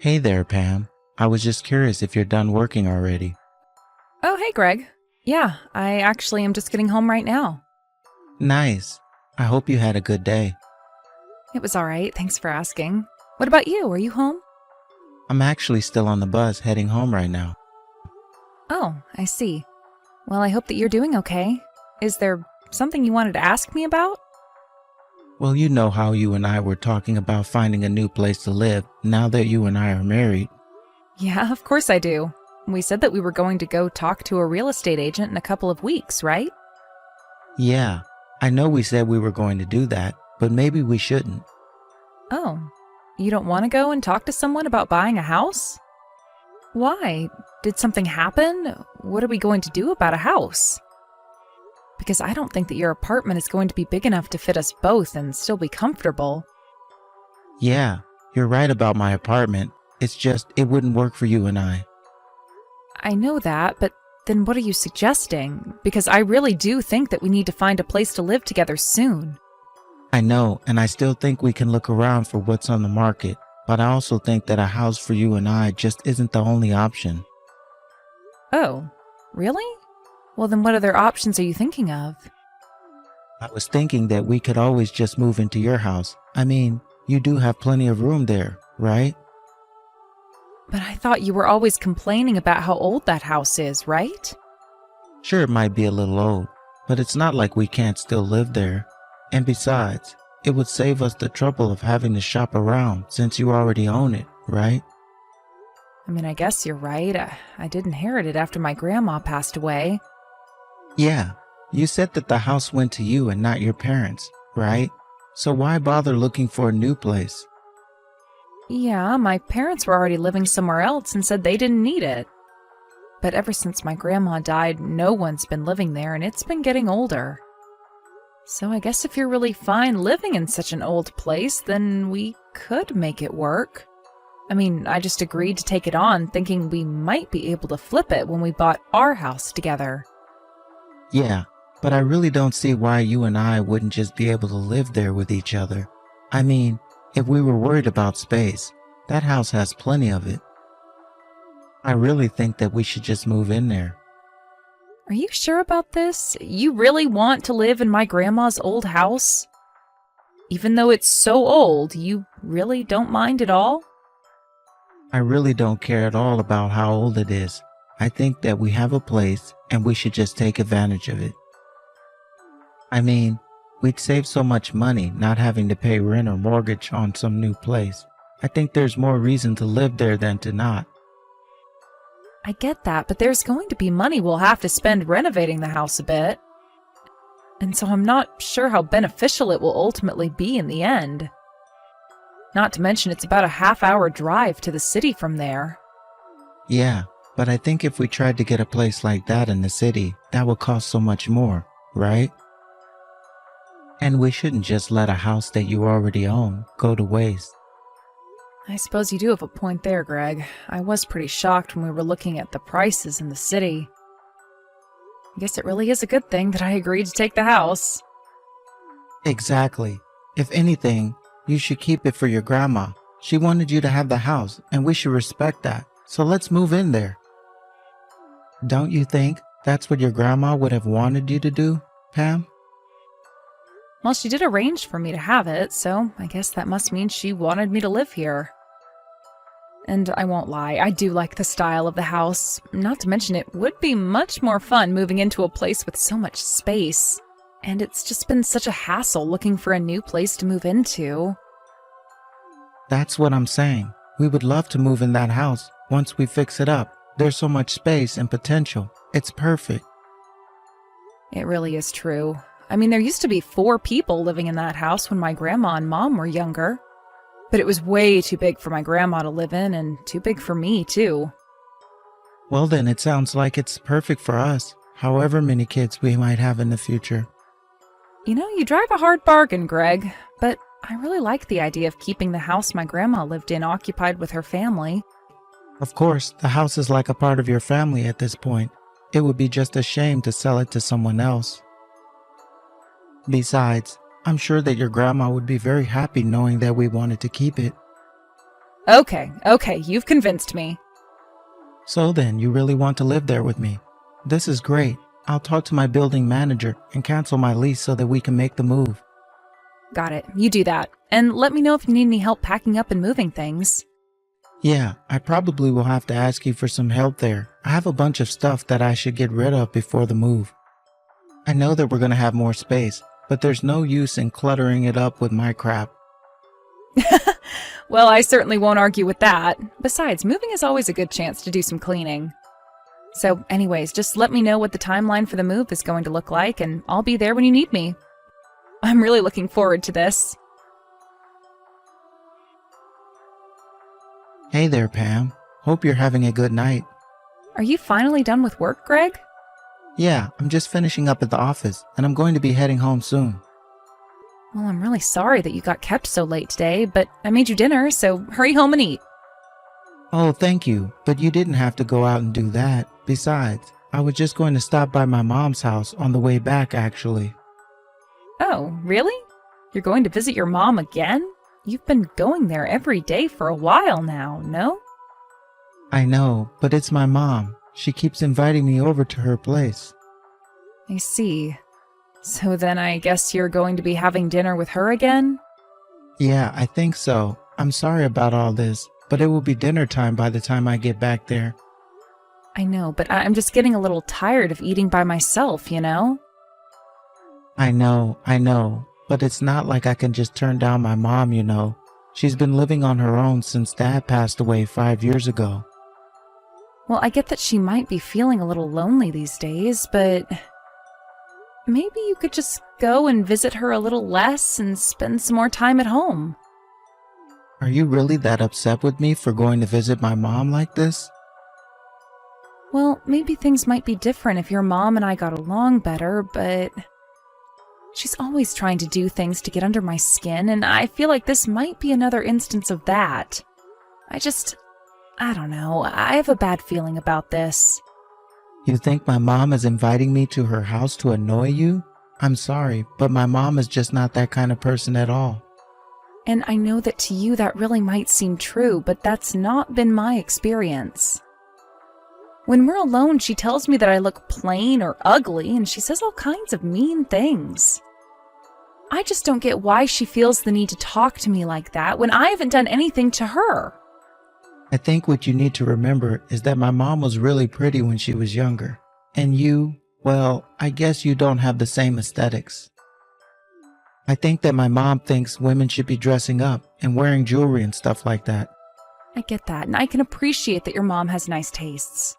Hey there, Pam. I was just curious if you're done working already. Oh, hey, Greg. Yeah, I actually am just getting home right now. Nice. I hope you had a good day. It was all right, thanks for asking. What about you? Are you home? I'm actually still on the bus heading home right now. Oh, I see. Well, I hope that you're doing okay. Is there something you wanted to ask me about? Well, you know how you and I were talking about finding a new place to live now that you and I are married. Yeah, of course I do. We said that we were going to go talk to a real estate agent in a couple of weeks, right? Yeah, I know we said we were going to do that, but maybe we shouldn't. Oh, you don't want to go and talk to someone about buying a house? Why? Did something happen? What are we going to do about a house? Because I don't think that your apartment is going to be big enough to fit us both and still be comfortable. Yeah, you're right about my apartment. It's just, it wouldn't work for you and I. I know that, but then what are you suggesting? Because I really do think that we need to find a place to live together soon. I know, and I still think we can look around for what's on the market, but I also think that a house for you and I just isn't the only option. Oh, really? Well, then what other options are you thinking of? I was thinking that we could always just move into your house. I mean, you do have plenty of room there, right? But I thought you were always complaining about how old that house is, right? Sure, it might be a little old, but it's not like we can't still live there. And besides, it would save us the trouble of having to shop around since you already own it, right? I mean, I guess you're right. I did inherit it after my grandma passed away. Yeah, you said that the house went to you and not your parents, right? So why bother looking for a new place? Yeah, my parents were already living somewhere else and said they didn't need it. But ever since my grandma died, no one's been living there, and it's been getting older. So I guess if you're really fine living in such an old place, then we could make it work. I mean, I just agreed to take it on, thinking we might be able to flip it when we bought our house together. Yeah, but I really don't see why you and I wouldn't just be able to live there with each other. I mean, if we were worried about space, that house has plenty of it. I really think that we should just move in there. Are you sure about this? You really want to live in my grandma's old house? Even though it's so old, you really don't mind at all? I really don't care at all about how old it is. I think that we have a place and we should just take advantage of it. I mean, we'd save so much money not having to pay rent or mortgage on some new place. I think there's more reason to live there than to not. I get that, but there's going to be money we'll have to spend renovating the house a bit. And so I'm not sure how beneficial it will ultimately be in the end. Not to mention it's about a half-hour drive to the city from there. Yeah, but I think if we tried to get a place like that in the city, that would cost so much more, right? And we shouldn't just let a house that you already own go to waste. I suppose you do have a point there, Greg. I was pretty shocked when we were looking at the prices in the city. I guess it really is a good thing that I agreed to take the house. Exactly. If anything, you should keep it for your grandma. She wanted you to have the house, and we should respect that. So let's move in there. Don't you think that's what your grandma would have wanted you to do, Pam? Well, she did arrange for me to have it, so I guess that must mean she wanted me to live here. And I won't lie, I do like the style of the house. Not to mention it would be much more fun moving into a place with so much space. And it's just been such a hassle looking for a new place to move into. That's what I'm saying. We would love to move in that house once we fix it up. There's so much space and potential. It's perfect. It really is true. I mean, there used to be 4 people living in that house when my grandma and mom were younger. But it was way too big for my grandma to live in and too big for me, too. Well then, it sounds like it's perfect for us, however many kids we might have in the future. You know, you drive a hard bargain, Greg, but I really like the idea of keeping the house my grandma lived in occupied with her family. Of course, the house is like a part of your family at this point. It would be just a shame to sell it to someone else. Besides, I'm sure that your grandma would be very happy knowing that we wanted to keep it. Okay, you've convinced me. So then, you really want to live there with me? This is great. I'll talk to my building manager and cancel my lease so that we can make the move. Got it, you do that. And let me know if you need any help packing up and moving things. Yeah, I probably will have to ask you for some help there. I have a bunch of stuff that I should get rid of before the move. I know that we're going to have more space, but there's no use in cluttering it up with my crap. Well, I certainly won't argue with that. Besides, moving is always a good chance to do some cleaning. So anyways, just let me know what the timeline for the move is going to look like, and I'll be there when you need me. I'm really looking forward to this. Hey there, Pam. Hope you're having a good night. Are you finally done with work, Greg? Yeah, I'm just finishing up at the office, and I'm going to be heading home soon. Well, I'm really sorry that you got kept so late today, but I made you dinner, so hurry home and eat. Oh, thank you, but you didn't have to go out and do that. Besides, I was just going to stop by my mom's house on the way back, actually. Oh, really? You're going to visit your mom again? You've been going there every day for a while now, no? I know, but it's my mom. She keeps inviting me over to her place. I see. So then I guess you're going to be having dinner with her again? Yeah, I think so. I'm sorry about all this, but it will be dinner time by the time I get back there. I know, but I'm just getting a little tired of eating by myself, you know? I know, but it's not like I can just turn down my mom, you know. She's been living on her own since Dad passed away 5 years ago. Well, I get that she might be feeling a little lonely these days, but maybe you could just go and visit her a little less and spend some more time at home. Are you really that upset with me for going to visit my mom like this? Well, maybe things might be different if your mom and I got along better, but she's always trying to do things to get under my skin, and I feel like this might be another instance of that. I don't know, I have a bad feeling about this. You think my mom is inviting me to her house to annoy you? I'm sorry, but my mom is just not that kind of person at all. And I know that to you that really might seem true, but that's not been my experience. When we're alone, she tells me that I look plain or ugly, and she says all kinds of mean things. I just don't get why she feels the need to talk to me like that when I haven't done anything to her. I think what you need to remember is that my mom was really pretty when she was younger. And you, well, I guess you don't have the same aesthetics. I think that my mom thinks women should be dressing up and wearing jewelry and stuff like that. I get that, and I can appreciate that your mom has nice tastes.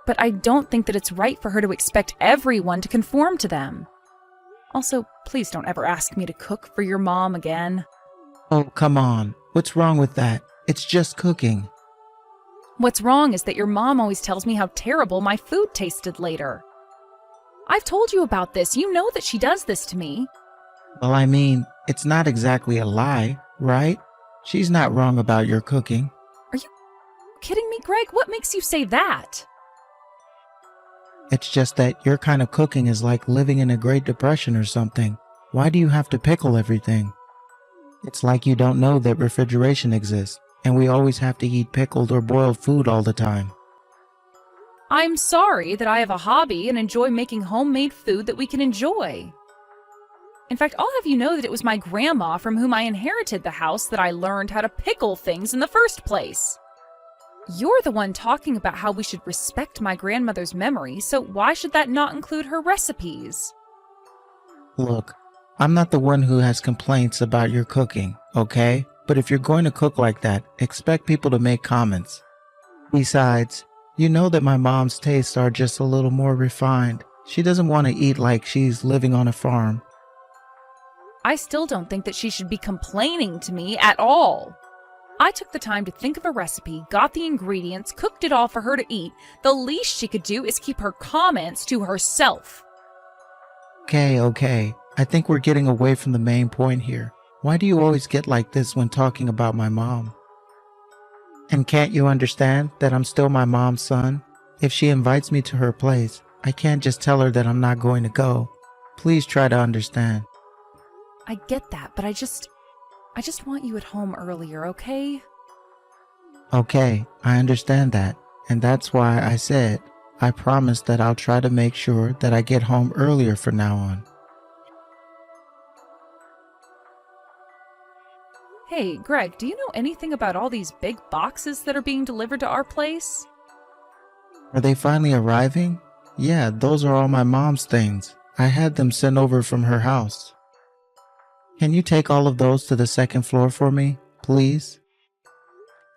But I don't think that it's right for her to expect everyone to conform to them. Also, please don't ever ask me to cook for your mom again. Oh, come on. What's wrong with that? It's just cooking. What's wrong is that your mom always tells me how terrible my food tasted later. I've told you about this. You know that she does this to me. Well, I mean, it's not exactly a lie, right? She's not wrong about your cooking. Are you kidding me, Greg? What makes you say that? It's just that your kind of cooking is like living in a Great Depression or something. Why do you have to pickle everything? It's like you don't know that refrigeration exists, and we always have to eat pickled or boiled food all the time. I'm sorry that I have a hobby and enjoy making homemade food that we can enjoy. In fact, I'll have you know that it was my grandma from whom I inherited the house that I learned how to pickle things in the first place. You're the one talking about how we should respect my grandmother's memory, so why should that not include her recipes? Look, I'm not the one who has complaints about your cooking, okay? But if you're going to cook like that, expect people to make comments. Besides, you know that my mom's tastes are just a little more refined. She doesn't want to eat like she's living on a farm. I still don't think that she should be complaining to me at all. I took the time to think of a recipe, got the ingredients, cooked it all for her to eat. The least she could do is keep her comments to herself. Okay. I think we're getting away from the main point here. Why do you always get like this when talking about my mom? And can't you understand that I'm still my mom's son? If she invites me to her place, I can't just tell her that I'm not going to go. Please try to understand. I get that, but I just want you at home earlier, okay? Okay, I understand that. And that's why I said I promise that I'll try to make sure that I get home earlier from now on. Hey, Greg, do you know anything about all these big boxes that are being delivered to our place? Are they finally arriving? Yeah, those are all my mom's things. I had them sent over from her house. Can you take all of those to the second floor for me, please?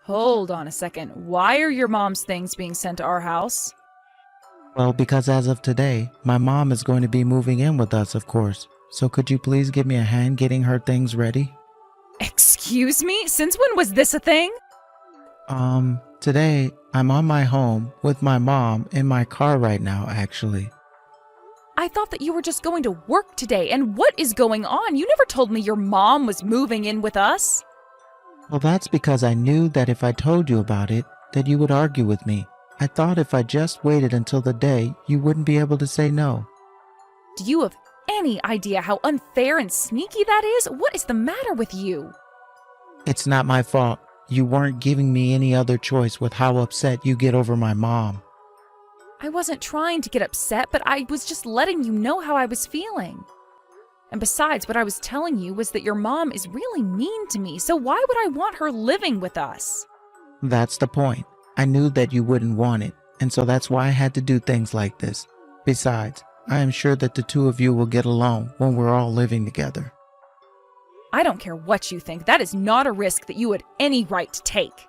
Hold on a second. Why are your mom's things being sent to our house? Well, because as of today, my mom is going to be moving in with us, of course. So could you please give me a hand getting her things ready? Excuse me? Since when was this a thing? Today, I'm on my home with my mom in my car right now, actually. I thought that you were just going to work today, and what is going on? You never told me your mom was moving in with us. Well, that's because I knew that if I told you about it, that you would argue with me. I thought if I just waited until the day, you wouldn't be able to say no. Do you have any idea how unfair and sneaky that is? What is the matter with you? It's not my fault. You weren't giving me any other choice with how upset you get over my mom. I wasn't trying to get upset, but I was just letting you know how I was feeling. And besides, what I was telling you was that your mom is really mean to me, so why would I want her living with us? That's the point. I knew that you wouldn't want it, and so that's why I had to do things like this. Besides, I am sure that the two of you will get along when we're all living together. I don't care what you think. That is not a risk that you had any right to take.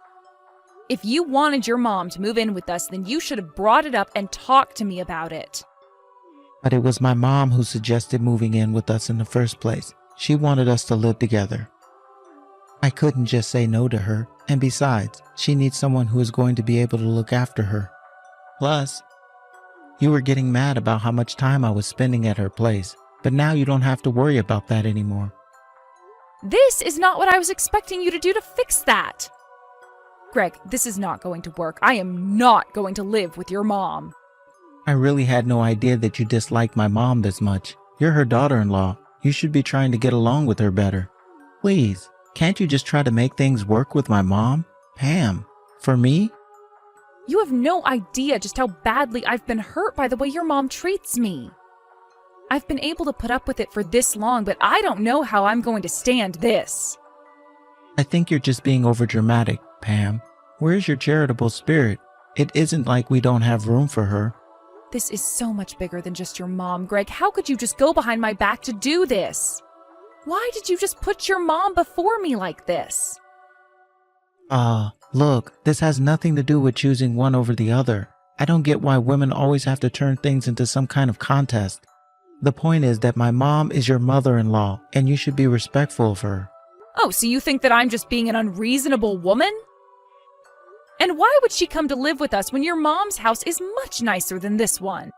If you wanted your mom to move in with us, then you should have brought it up and talked to me about it. But it was my mom who suggested moving in with us in the first place. She wanted us to live together. I couldn't just say no to her, and besides, she needs someone who is going to be able to look after her. Plus, you were getting mad about how much time I was spending at her place, but now you don't have to worry about that anymore. This is not what I was expecting you to do to fix that. Greg, this is not going to work. I am not going to live with your mom. I really had no idea that you disliked my mom this much. You're her daughter-in-law. You should be trying to get along with her better. Please, can't you just try to make things work with my mom? Pam, for me? You have no idea just how badly I've been hurt by the way your mom treats me. I've been able to put up with it for this long, but I don't know how I'm going to stand this. I think you're just being overdramatic, Pam. Where's your charitable spirit? It isn't like we don't have room for her. This is so much bigger than just your mom, Greg. How could you just go behind my back to do this? Why did you just put your mom before me like this? Look, this has nothing to do with choosing one over the other. I don't get why women always have to turn things into some kind of contest. The point is that my mom is your mother-in-law, and you should be respectful of her. Oh, so you think that I'm just being an unreasonable woman? And why would she come to live with us when your mom's house is much nicer than this one?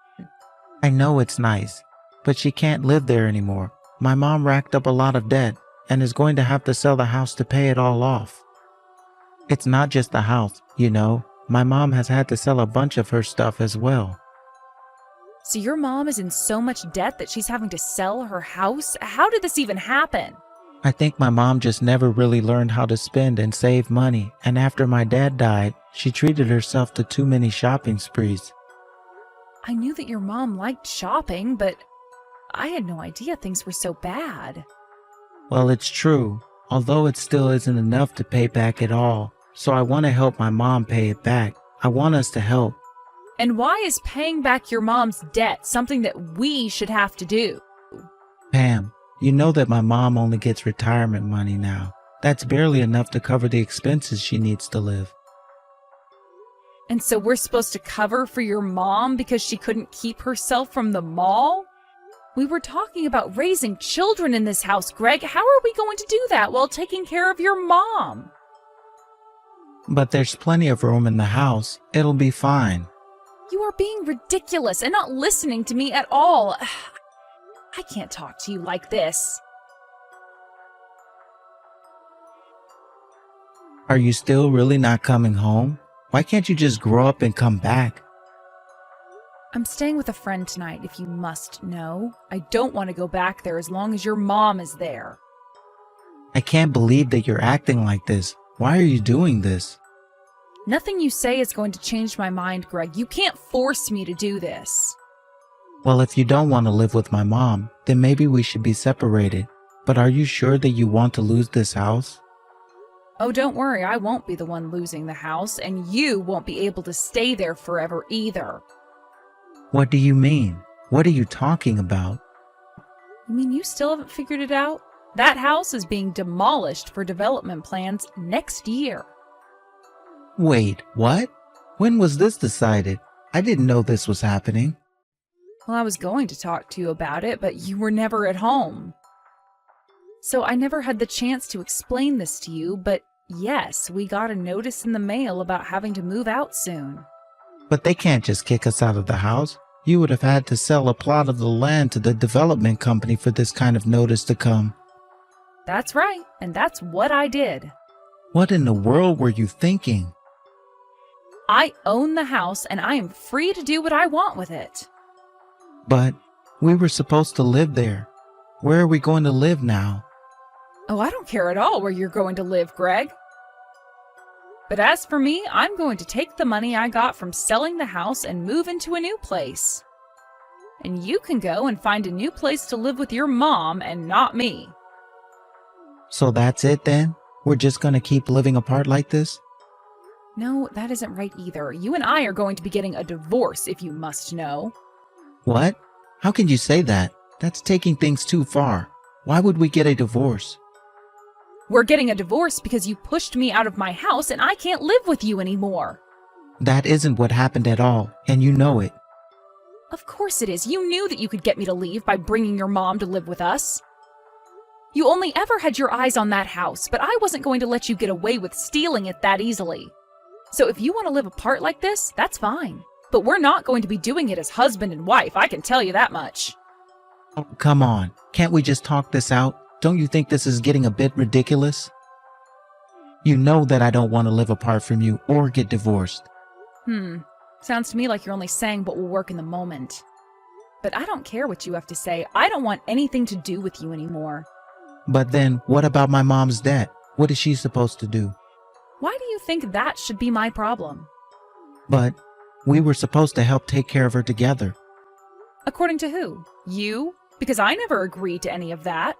I know it's nice, but she can't live there anymore. My mom racked up a lot of debt and is going to have to sell the house to pay it all off. It's not just the house, you know. My mom has had to sell a bunch of her stuff as well. So your mom is in so much debt that she's having to sell her house? How did this even happen? I think my mom just never really learned how to spend and save money, and after my dad died, she treated herself to too many shopping sprees. I knew that your mom liked shopping, but I had no idea things were so bad. Well, it's true, although it still isn't enough to pay back it all, so I want to help my mom pay it back. I want us to help. And why is paying back your mom's debt something that we should have to do? Pam, you know that my mom only gets retirement money now. That's barely enough to cover the expenses she needs to live. And so we're supposed to cover for your mom because she couldn't keep herself from the mall? We were talking about raising children in this house, Greg. How are we going to do that while taking care of your mom? But there's plenty of room in the house. It'll be fine. You are being ridiculous and not listening to me at all. I can't talk to you like this. Are you still really not coming home? Why can't you just grow up and come back? I'm staying with a friend tonight, if you must know. I don't want to go back there as long as your mom is there. I can't believe that you're acting like this. Why are you doing this? Nothing you say is going to change my mind, Greg. You can't force me to do this. Well, if you don't want to live with my mom, then maybe we should be separated. But are you sure that you want to lose this house? Oh, don't worry, I won't be the one losing the house, and you won't be able to stay there forever either. What do you mean? What are you talking about? You mean you still haven't figured it out? That house is being demolished for development plans next year. Wait, what? When was this decided? I didn't know this was happening. Well, I was going to talk to you about it, but you were never at home. So I never had the chance to explain this to you, but yes, we got a notice in the mail about having to move out soon. But they can't just kick us out of the house. You would have had to sell a plot of the land to the development company for this kind of notice to come. That's right, and that's what I did. What in the world were you thinking? I own the house, and I am free to do what I want with it. But we were supposed to live there. Where are we going to live now? Oh, I don't care at all where you're going to live, Greg. But as for me, I'm going to take the money I got from selling the house and move into a new place. And you can go and find a new place to live with your mom and not me. So that's it then? We're just going to keep living apart like this? No, that isn't right either. You and I are going to be getting a divorce, if you must know. What? How can you say that? That's taking things too far. Why would we get a divorce? We're getting a divorce because you pushed me out of my house and I can't live with you anymore. That isn't what happened at all, and you know it. Of course it is. You knew that you could get me to leave by bringing your mom to live with us. You only ever had your eyes on that house, but I wasn't going to let you get away with stealing it that easily. So if you want to live apart like this, that's fine. But we're not going to be doing it as husband and wife, I can tell you that much. Oh, come on. Can't we just talk this out? Don't you think this is getting a bit ridiculous? You know that I don't want to live apart from you or get divorced. Sounds to me like you're only saying what will work in the moment. But I don't care what you have to say. I don't want anything to do with you anymore. But then, what about my mom's debt? What is she supposed to do? Why do you think that should be my problem? But we were supposed to help take care of her together. According to who? You? Because I never agreed to any of that.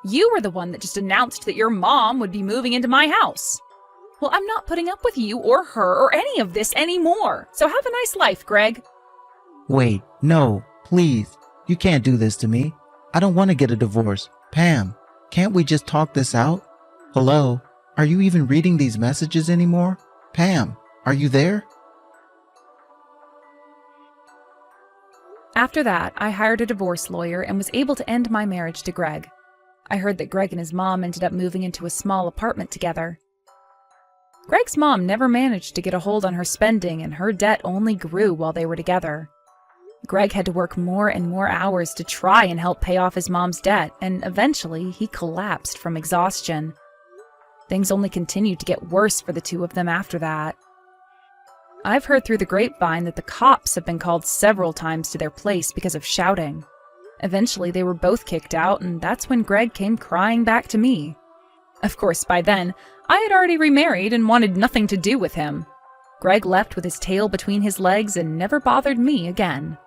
You were the one that just announced that your mom would be moving into my house. Well, I'm not putting up with you or her or any of this anymore. So have a nice life, Greg. Wait, no, please. You can't do this to me. I don't want to get a divorce. Pam, can't we just talk this out? Hello? Are you even reading these messages anymore? Pam, are you there? After that, I hired a divorce lawyer and was able to end my marriage to Greg. I heard that Greg and his mom ended up moving into a small apartment together. Greg's mom never managed to get a hold on her spending, and her debt only grew while they were together. Greg had to work more and more hours to try and help pay off his mom's debt, and eventually he collapsed from exhaustion. Things only continued to get worse for the two of them after that. I've heard through the grapevine that the cops have been called several times to their place because of shouting. Eventually, they were both kicked out, and that's when Greg came crying back to me. Of course, by then, I had already remarried and wanted nothing to do with him. Greg left with his tail between his legs and never bothered me again.